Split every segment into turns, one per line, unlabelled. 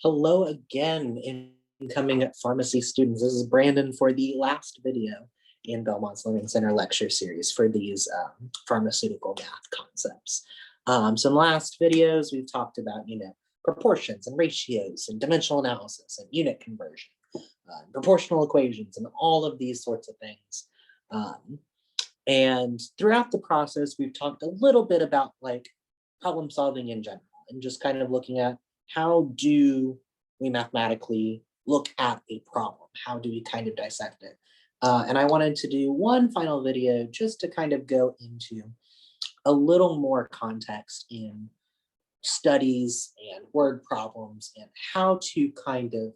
Hello again, incoming pharmacy students. This is Brandon for the last video in Belmont's Learning Center lecture series for these pharmaceutical math concepts. So in the last videos, we've talked about, proportions and ratios and dimensional analysis and unit conversion, proportional equations and all of these sorts of things. And throughout the process, we've talked a little bit about like problem solving in general and just kind of looking at how do we mathematically look at a problem? How do we kind of dissect it? And I wanted to do one final video just to kind of go into a little more context in studies and word problems and how to kind of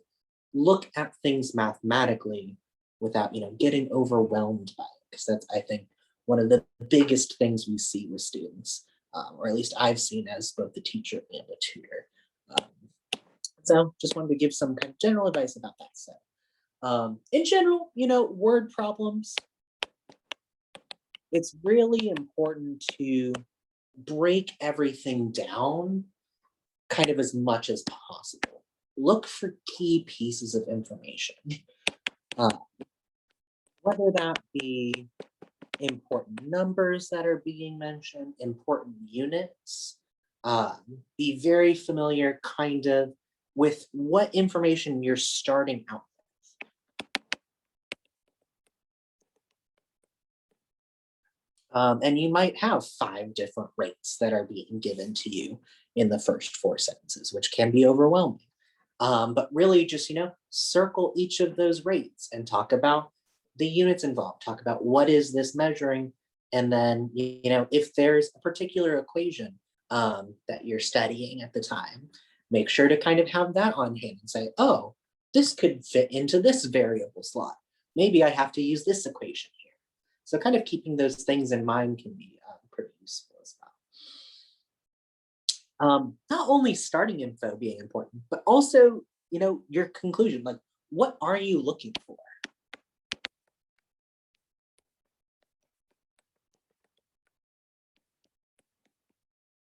look at things mathematically without, getting overwhelmed by it. Because that's, I think, one of the biggest things we see with students, or at least I've seen as both the teacher and the tutor. So just wanted to give some kind of general advice about that. So in general, word problems, it's really important to break everything down kind of as much as possible. Look for key pieces of information, whether that be important numbers that are being mentioned, important units, be very familiar kind of with what information you're starting out with. And you might have 5 different rates that are being given to you in the first 4 sentences, which can be overwhelming. But really just, circle each of those rates and talk about the units involved, talk about what is this measuring, and then, if there's a particular equation that you're studying at the time, make sure to kind of have that on hand and say, oh, this could fit into this variable slot. Maybe I have to use this equation here. So kind of keeping those things in mind can be pretty useful as well. Not only starting info being important, but also, your conclusion, like what are you looking for?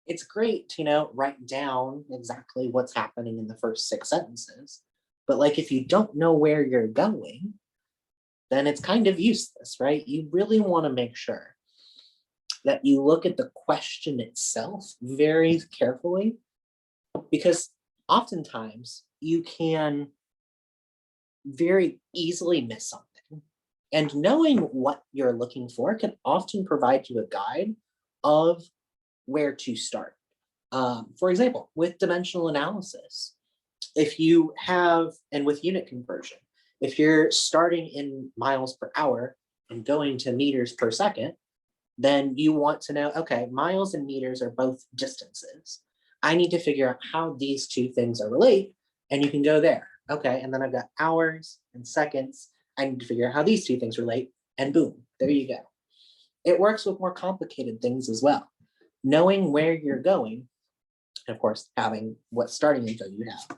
It's great to, write down exactly what's happening in the first 6 sentences. But like, if you don't know where you're going, then it's kind of useless, right? You really want to make sure that you look at the question itself very carefully, because oftentimes you can very easily miss something. And knowing what you're looking for can often provide you a guide of where to start. For example, with dimensional analysis, if you have, and with unit conversion, if you're starting in miles per hour and going to meters per second, then you want to know, okay, miles and meters are both distances. I need to figure out how these 2 things are related, and you can go there. Okay, and then I've got hours and seconds. I need to figure out how these 2 things relate, and boom, there you go. It works with more complicated things as well. Knowing where you're going, and of course, having what starting info you have,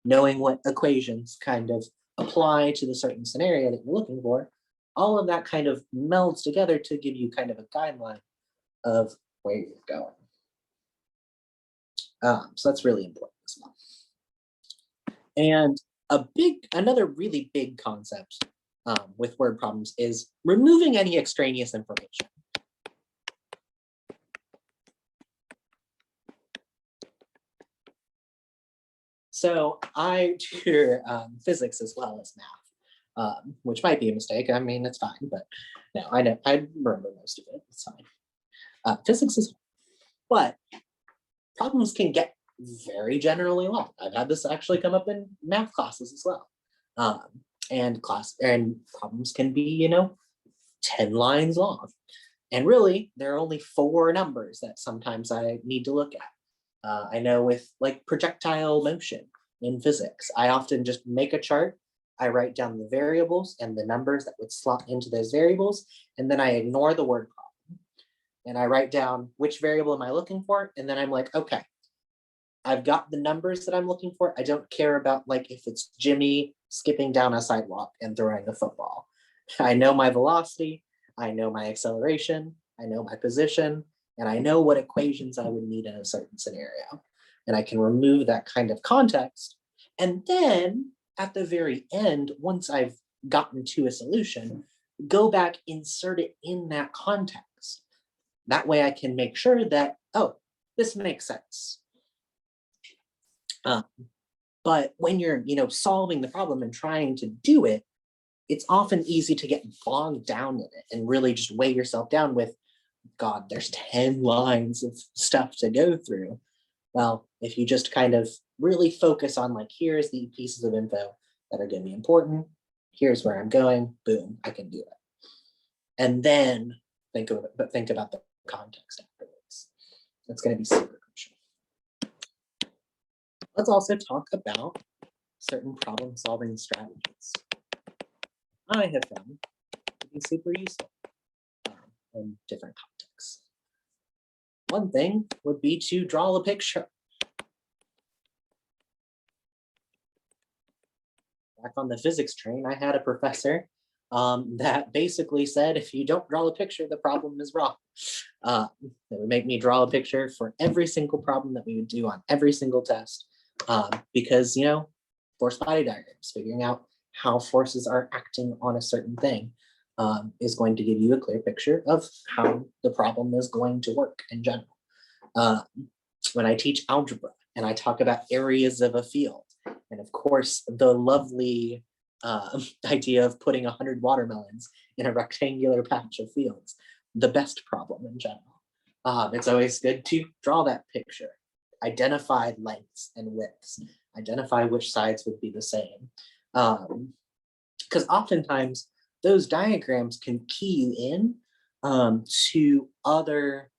knowing what equations kind of apply to the certain scenario that you're looking for, all of that kind of melds together to give you kind of a guideline of where you're going. So that's really important as well. And another really big concept with word problems is removing any extraneous information. So I tutor physics as well as math, which might be a mistake. I mean, it's fine, but no, I know, I remember most of it. It's fine. Physics is hard, but problems can get very generally long. I've had this actually come up in math classes as well. And problems can be, 10 lines long. And really, there are only 4 numbers that sometimes I need to look at. I know with like projectile motion in physics, I often just make a chart. I write down the variables and the numbers that would slot into those variables, and then I ignore the word problem. And I write down which variable am I looking for, and then I'm like, okay, I've got the numbers that I'm looking for. I don't care about like if it's Jimmy skipping down a sidewalk and throwing a football. I know my velocity, I know my acceleration, I know my position, and I know what equations I would need in a certain scenario. And I can remove that kind of context And then at the very end, once I've gotten to a solution, go back, insert it in that context. That way I can make sure that, oh, this makes sense. But when you're, solving the problem and trying to do it, it's often easy to get bogged down in it and really just weigh yourself down with, God, there's 10 lines of stuff to go through. Well, if you just kind of really focus on like, here's the pieces of info that are going to be important. Here's where I'm going. Boom, I can do it. And then think about the context afterwards. That's going to be super crucial. Let's also talk about certain problem-solving strategies I have found to be super useful in different contexts. One thing would be to draw a picture. Back on the physics train, I had a professor that basically said, if you don't draw a picture, the problem is wrong. It would make me draw a picture for every single problem that we would do on every single test. Because, force body diagrams, figuring out how forces are acting on a certain thing is going to give you a clear picture of how the problem is going to work in general. When I teach algebra and I talk about areas of a field, and of course, the lovely idea of putting 100 watermelons in a rectangular patch of fields, the best problem in general. It's always good to draw that picture, identify lengths and widths, identify which sides would be the same. Because oftentimes those diagrams can key you in to other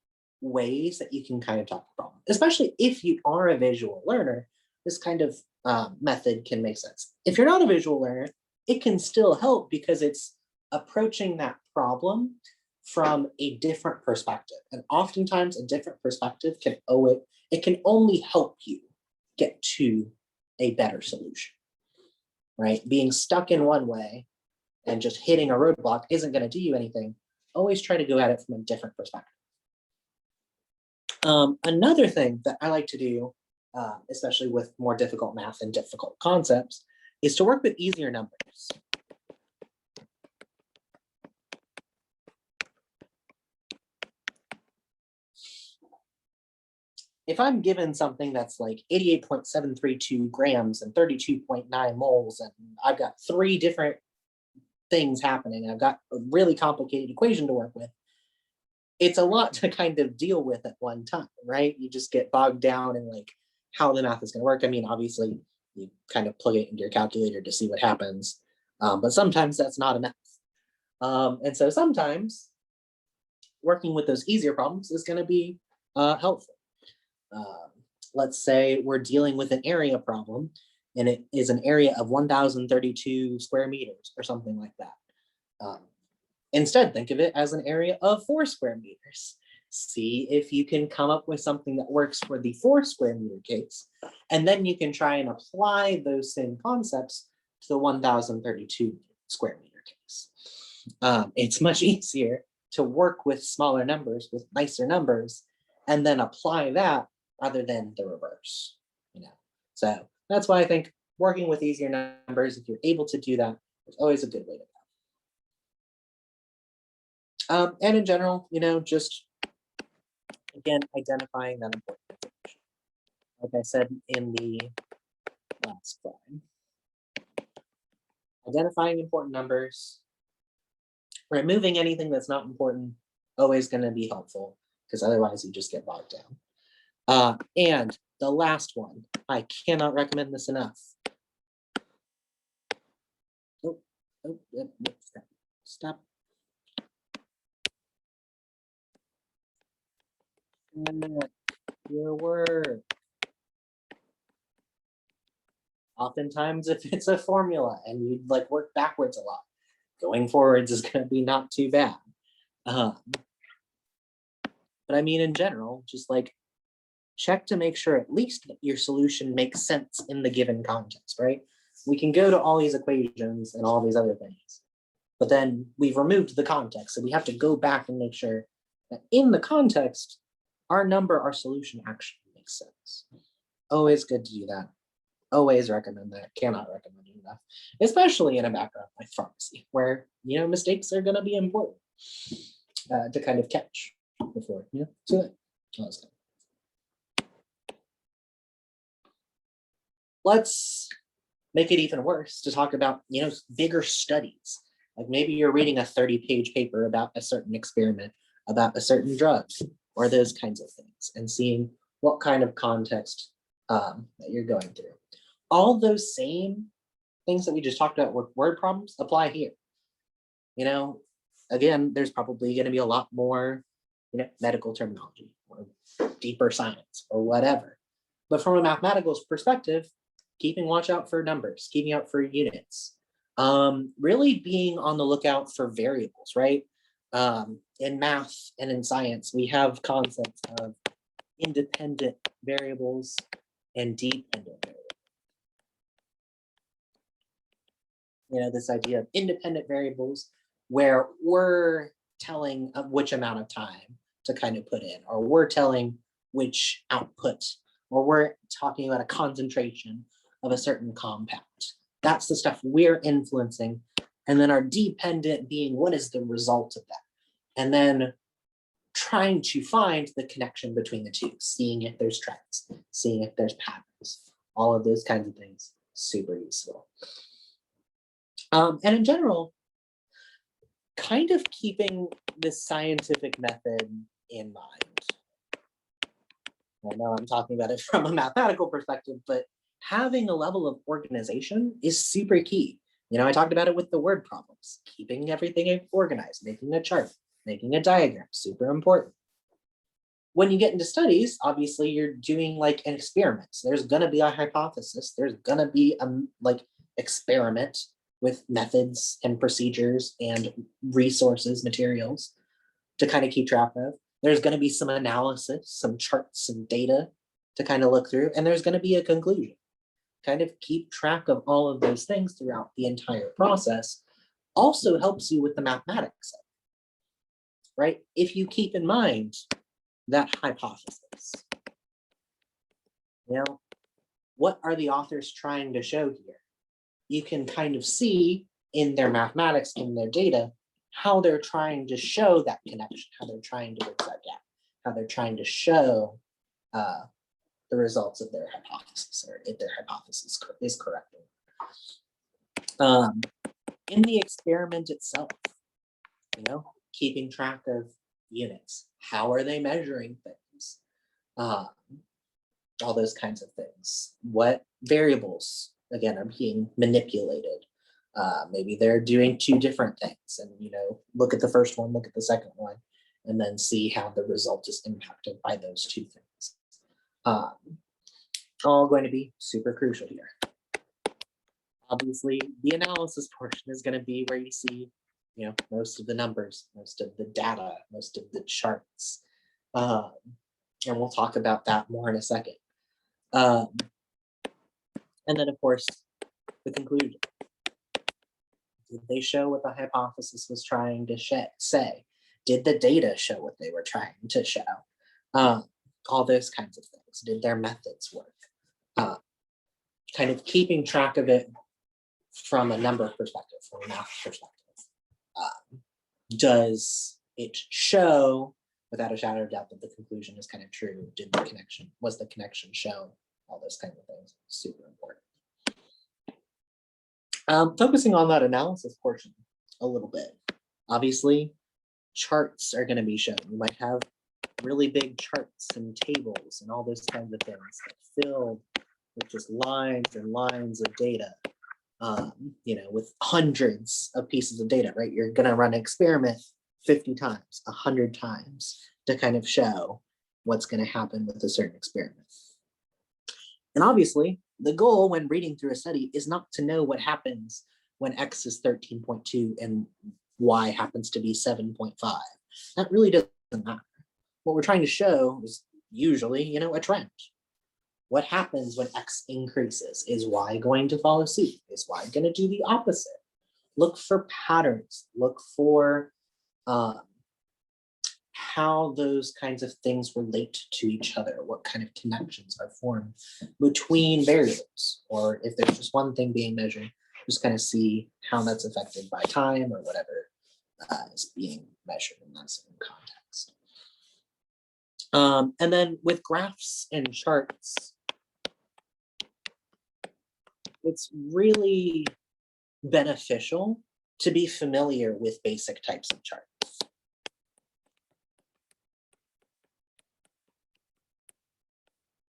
ways that you can kind of talk the problem, especially if you are a visual learner. This kind of method can make sense. If you're not a visual learner, it can still help because it's approaching that problem from a different perspective. And oftentimes a different perspective can only help you get to a better solution, right? Being stuck in one way and just hitting a roadblock isn't going to do you anything. Always try to go at it from a different perspective. Another thing that I like to do, especially with more difficult math and difficult concepts, is to work with easier numbers. If I'm given something that's like 88.732 grams and 32.9 moles, and I've got 3 different things happening, I've got a really complicated equation to work with, it's a lot to kind of deal with at one time, right? You just get bogged down in like how the math is going to work. I mean, obviously, you kind of plug it into your calculator to see what happens, but sometimes that's not enough. And so sometimes working with those easier problems is going to be helpful. Let's say we're dealing with an area problem, and it is an area of 1,032 square meters or something like that. Instead, think of it as an area of 4 square meters. See if you can come up with something that works for the 4 square meter case, and then you can try and apply those same concepts to the 1,032 square meter case. It's much easier to work with smaller numbers, with nicer numbers, and then apply that rather than the reverse. So that's why I think working with easier numbers, if you're able to do that, is always a good way to go. And in general, just again, identifying that important information. Like I said in the last slide, identifying important numbers, removing anything that's not important, always going to be helpful, because otherwise you just get bogged down. And the last one, I cannot recommend this enough. Stop. Your work. Oftentimes, if it's a formula and you like work backwards a lot, going forwards is going to be not too bad. But I mean, in general, just like check to make sure at least that your solution makes sense in the given context, right? We can go to all these equations and all these other things, but then we've removed the context. So we have to go back and make sure that in the context, our solution actually makes sense. Always good to do that. Always recommend that. Cannot recommend it enough, especially in a background like pharmacy, where mistakes are going to be important to kind of catch before too late. Let's make it even worse to talk about bigger studies. Like maybe you're reading a 30-page paper about a certain experiment, about a certain drug, or those kinds of things, and seeing what kind of context that you're going through. All those same things that we just talked about with word problems apply here. Again, there's probably going to be a lot more medical terminology or deeper science or whatever. But from a mathematical perspective, keeping watch out for numbers, keeping out for units, really being on the lookout for variables, right? In math and in science, we have concepts of independent variables and dependent variables. This idea of independent variables where we're telling which amount of time to kind of put in, or we're telling which output, or we're talking about a concentration of a certain compound. That's the stuff we're influencing. And then our dependent being, what is the result of that? And then trying to find the connection between the two, seeing if there's trends, seeing if there's patterns, all of those kinds of things, super useful. And in general, kind of keeping this scientific method in mind. I know I'm talking about it from a mathematical perspective, but having a level of organization is super key. I talked about it with the word problems, keeping everything organized, making a chart, making a diagram, super important. When you get into studies, obviously you're doing like an experiment. So there's gonna be a hypothesis, there's gonna be a experiment with methods and procedures and resources, materials to kind of keep track of. There's going to be some analysis, some charts and data to kind of look through, and there's going to be a conclusion. Kind of keep track of all of those things throughout the entire process also helps you with the mathematics, right? If you keep in mind that hypothesis, what are the authors trying to show here? You can kind of see in their mathematics, in their data, how they're trying to show that connection, how they're trying to bridge that gap, how they're trying to show the results of their hypothesis, or if their hypothesis is correct. In the experiment itself, keeping track of units, how are they measuring things, all those kinds of things. What variables again are being manipulated? Maybe they're doing two different things, and look at the first one, look at the second one, and then see how the result is impacted by those two things. All going to be super crucial here. Obviously, the analysis portion is going to be where you see most of the numbers, most of the data, most of the charts, and we'll talk about that more in a second. And then, of course, the conclusion. Did they show what the hypothesis was trying to say? Did the data show what they were trying to show? All those kinds of things. Did their methods work? Kind of keeping track of it from a number perspective, from a math perspective. Does it show, without a shadow of doubt, that the conclusion is kind of true? Was the connection shown? All those kinds of things, super important. Focusing on that analysis portion a little bit. Obviously, charts are going to be shown. You might have really big charts and tables and all those kinds of things that filled with just lines and lines of data, with hundreds of pieces of data, right? You're going to run an experiment 50 times, 100 times to kind of show what's going to happen with a certain experiment. And obviously, the goal when reading through a study is not to know what happens when X is 13.2 and Y happens to be 7.5. That really doesn't matter. What we're trying to show is usually, a trend. What happens when X increases? Is Y going to follow suit? Is Y going to do the opposite? Look for patterns. Look for how those kinds of things relate to each other, what kind of connections are formed between variables, or if there's just one thing being measured, just kind of see how that's affected by time or whatever is being measured in that same context. And then with graphs and charts, it's really beneficial to be familiar with basic types of charts.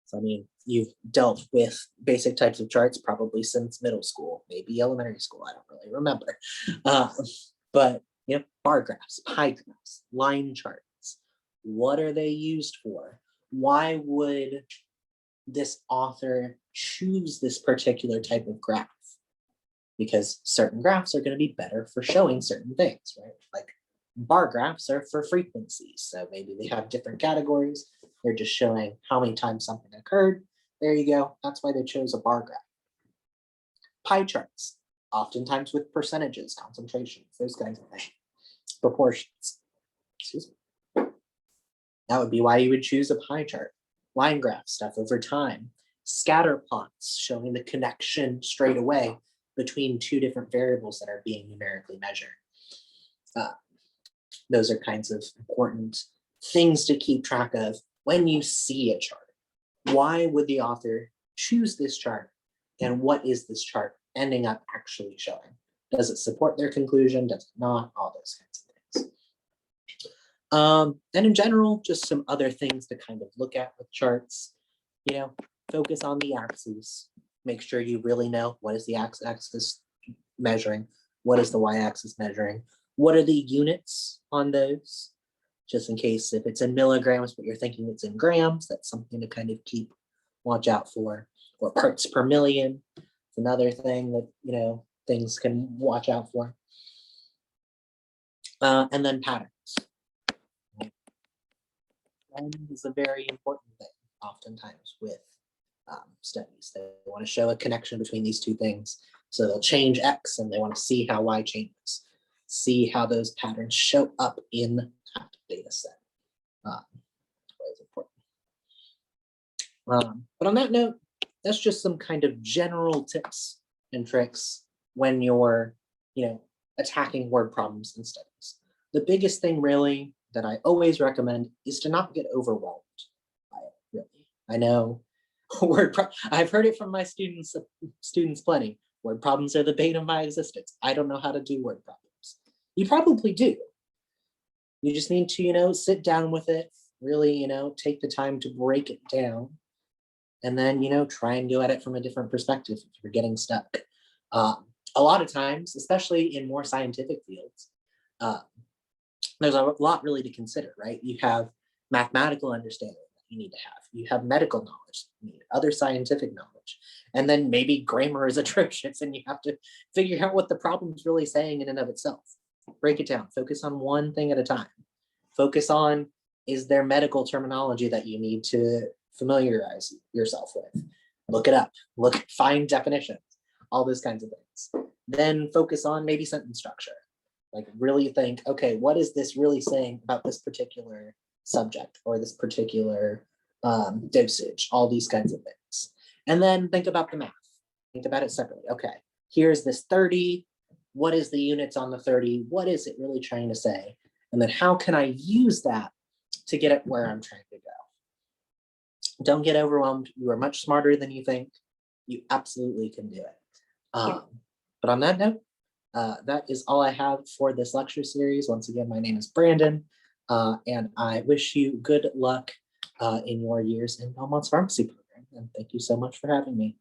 So, I mean, you've dealt with basic types of charts probably since middle school, maybe elementary school, I don't really remember. But bar graphs, pie graphs, line charts, what are they used for? Why would this author choose this particular type of graph? Because certain graphs are going to be better for showing certain things, right? Like bar graphs are for frequencies. So maybe they have different categories. They're just showing how many times something occurred. There you go. That's why they chose a bar graph. Pie charts, oftentimes with percentages, concentrations, those kinds of things. Proportions. Excuse me. That would be why you would choose a pie chart. Line graph stuff over time. Scatter plots showing the connection straight away between two different variables that are being numerically measured. Those are kinds of important things to keep track of when you see a chart. Why would the author choose this chart? And what is this chart ending up actually showing? Does it support their conclusion? Does it not? All those kinds of things. And in general, just some other things to kind of look at with charts. Focus on the axes. Make sure you really know what is the x-axis measuring, what is the y-axis measuring, what are the units on those, just in case if it's in milligrams, but you're thinking it's in grams, that's something to kind of watch out for. Or parts per million, it's another thing that, things can watch out for. And then patterns. And is a very important thing, oftentimes, with studies. They want to show a connection between these two things. So they'll change X and they want to see how Y changes. See how those patterns show up in that data set. It's important. But on that note, that's just some kind of general tips and tricks when you're, attacking word problems in studies. The biggest thing really that I always recommend is to not get overwhelmed by it, really. I know I've heard it from my students plenty. Word problems are the bane of my existence. I don't know how to do word problems. You probably do. You just need to, sit down with it, really, take the time to break it down, and then, try and go at it from a different perspective if you're getting stuck. A lot of times, especially in more scientific fields, there's a lot really to consider, right? You have mathematical understanding that you need to have. You have medical knowledge, you need other scientific knowledge. And then maybe grammar is atrocious and you have to figure out what the problem's really saying in and of itself. Break it down. Focus on one thing at a time. Focus on, is there medical terminology that you need to familiarize yourself with? Look it up. Find definitions, all those kinds of things. Then focus on maybe sentence structure. Like really think, okay, what is this really saying about this particular subject or this particular dosage, all these kinds of things. And then think about the math. Think about it separately. Okay, here's this 30. What is the units on the 30? What is it really trying to say? And then how can I use that to get it where I'm trying to go? Don't get overwhelmed. You are much smarter than you think. You absolutely can do it. But on that note, that is all I have for this lecture series. Once again, my name is Brandon, and I wish you good luck in your years in Belmont's pharmacy program. And thank you so much for having me.